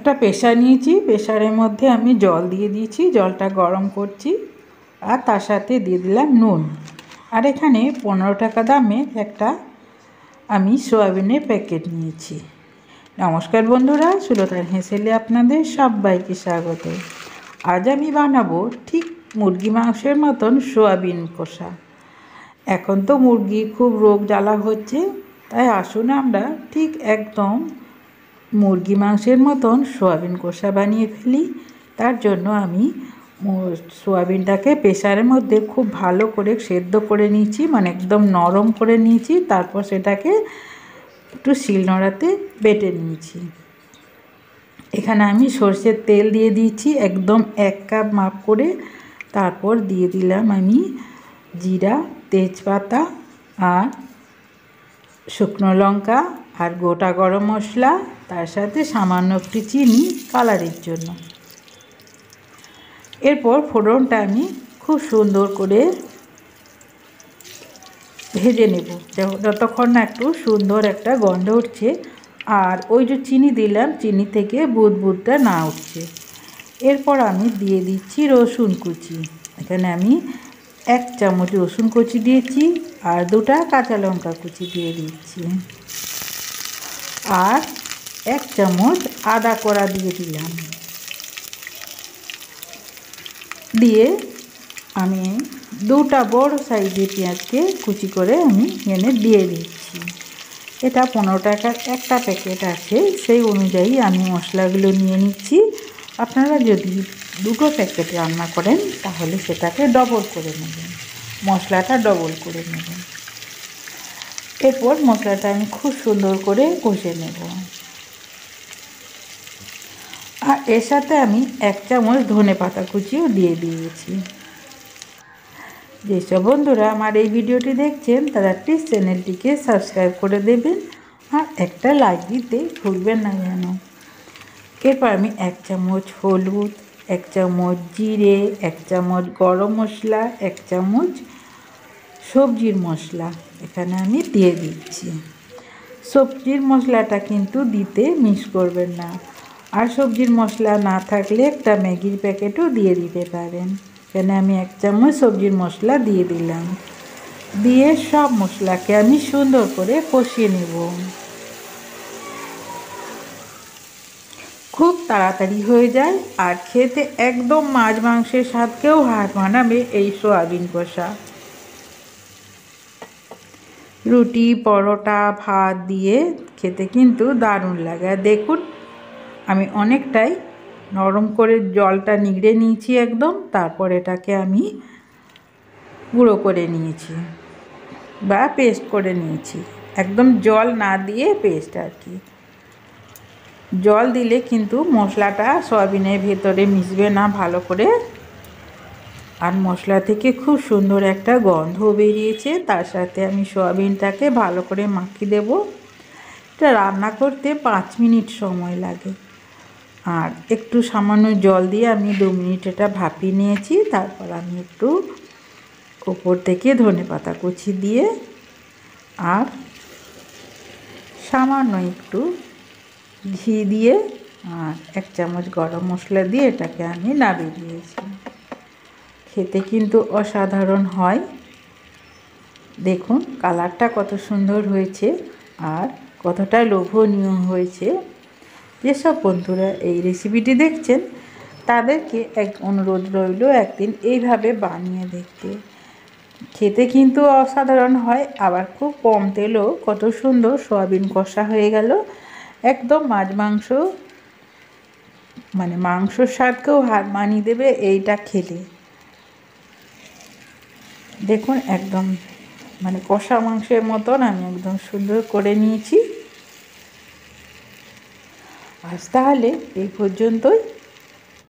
একটা প্রেসার নিয়েছি, প্রেসারের মধ্যে আমি জল দিয়ে দিয়েছি, জলটা গরম করছি আর তার সাথে দিয়ে দিলাম নুন। আর এখানে 15 টাকা দামের একটা আমি সয়াবিনের প্যাকেট নিয়েছি। নমস্কার বন্ধুরা, সুলতার হেসেলে আপনাদের সবাইকে স্বাগত। আজ আমি বানাবো ঠিক মুরগি মাংসের মতন সয়াবিন কষা। এখন তো মুরগির খুব রোগ জ্বালা হচ্ছে, তাই আসুন আমরা ঠিক একদম মুরগি মাংসের মতন সয়াবিন কষা বানিয়ে ফেলি। তার জন্য আমি সয়াবিনটাকে প্রেসারের মধ্যে খুব ভালো করে সেদ্ধ করে নিয়েছি, মানে একদম নরম করে নিয়েছি। তারপর সেটাকে একটু শিলনোড়াতে বেটে নিয়েছি। এখানে আমি সর্ষের তেল দিয়ে দিয়েছি একদম 1 কাপ মাপ করে। তারপর দিয়ে দিলাম আমি জিরা, তেজপাতা আর শুকনো লঙ্কা আর গোটা গরম মশলা, তার সাথে সামান্য একটু চিনি কালারের জন্য। এরপর ফোড়নটা আমি খুব সুন্দর করে ভেজে নেব, যতক্ষণ না একটু সুন্দর একটা গন্ধ উঠছে আর ওই যে চিনি দিলাম, চিনি থেকে বুদবুদটা না উঠছে। এরপর আমি দিয়ে দিচ্ছি রসুন কুচি। এখানে আমি 1 চামচ রসুন কুচি দিয়েছি আর 2টা কাঁচা লঙ্কা কুচি দিয়ে দিচ্ছি আর 1 চামচ আদা কোড়া দিয়ে দিলাম। দিয়ে আমি 2টা বড় সাইজের পেঁয়াজকে কুচি করে আমি এনে দিয়ে দিচ্ছি। এটা 15 টাকার একটা প্যাকেট আছে, সেই অনুযায়ী আমি মশলাগুলো নিয়ে নিচ্ছি। আপনারা যদি 2টো প্যাকেট রান্না করেন তাহলে সেটাকে ডবল করে নেবেন, মশলাটা ডবল করে নেবেন। এরপর মশলাটা আমি খুব সুন্দর করে কষে নেব। আর এর সাথে আমি 1 চামচ ধনেপাতা কুচিও দিয়ে দিয়েছি। যেসব বন্ধুরা আমার এই ভিডিওটি দেখছেন তারা প্লিজ চ্যানেলটিকে সাবস্ক্রাইব করে দেবেন আর একটা লাইক দিতে ভুলবেন না যেন। এরপর আমি 1 চামচ হলুদ, 1 চামচ জিরে, 1 চামচ গরম মশলা, 1 চামচ সবজির মশলা এখানে আমি দিয়ে দিচ্ছি। সবজির মশলাটা কিন্তু দিতে মিস করবেন না। আর সবজির মশলা না থাকলে একটা ম্যাগির প্যাকেটও দিয়ে দিতে পারেন। এখানে আমি 1 চামচ সবজির মশলা দিয়ে দিলাম। দিয়ে সব মশলাকে আমি সুন্দর করে কষিয়ে নেব। খুব তাড়াতাড়ি হয়ে যায় আর খেতে একদম মাছ মাংসের স্বাদকেও হার মানাবে এই সয়াবিন কষা। রুটি, পরোটা, ভাত দিয়ে খেতে কিন্তু দারুণ লাগে। আর দেখুন আমি অনেকটাই নরম করে জলটা নিগড়ে নিয়েছি একদম। তারপর এটাকে আমি গুঁড়ো করে নিয়েছি বা পেস্ট করে নিয়েছি, একদম জল না দিয়ে পেস্ট আর কি। জল দিলে কিন্তু মশলাটা সয়াবিনের ভেতরে মিশবে না ভালো করে। আর মশলা থেকে খুব সুন্দর একটা গন্ধ বেরিয়েছে। তার সাথে আমি সয়াবিনটাকে ভালো করে মাখিয়ে দেব। এটা রান্না করতে 5 মিনিট সময় লাগে। আর একটু সামান্য জল দিয়ে আমি 2 মিনিট এটা ভাপিয়ে নিয়েছি। তারপর আমি একটু উপর থেকে ধনেপাতা কুচি দিয়ে আর সামান্য একটু ঘি দিয়ে আর 1 চামচ গরম মশলা দিয়ে এটাকে আমি নামিয়ে দিয়েছি। খেতে কিন্তু অসাধারণ হয়। দেখুন কালারটা কত সুন্দর হয়েছে আর কতটা লোভনীয় হয়েছে। যেসব বন্ধুরা এই রেসিপিটি দেখছেন তাদেরকে এক অনুরোধ রইল একদিন এইভাবে বানিয়ে দেখতে। খেতে কিন্তু অসাধারণ হয়, আবার খুব কম তেলেও কত সুন্দর সয়াবিন কষা হয়ে গেল। একদম মাছ মাংস, মানে মাংসর স্বাদকেও হার মানিয়ে দেবে এইটা খেলে। দেখুন একদম মানে কষা মাংসের মতন আমি একদম সুন্দর করে নিয়েছি। আজ তাহলে এই পর্যন্তই।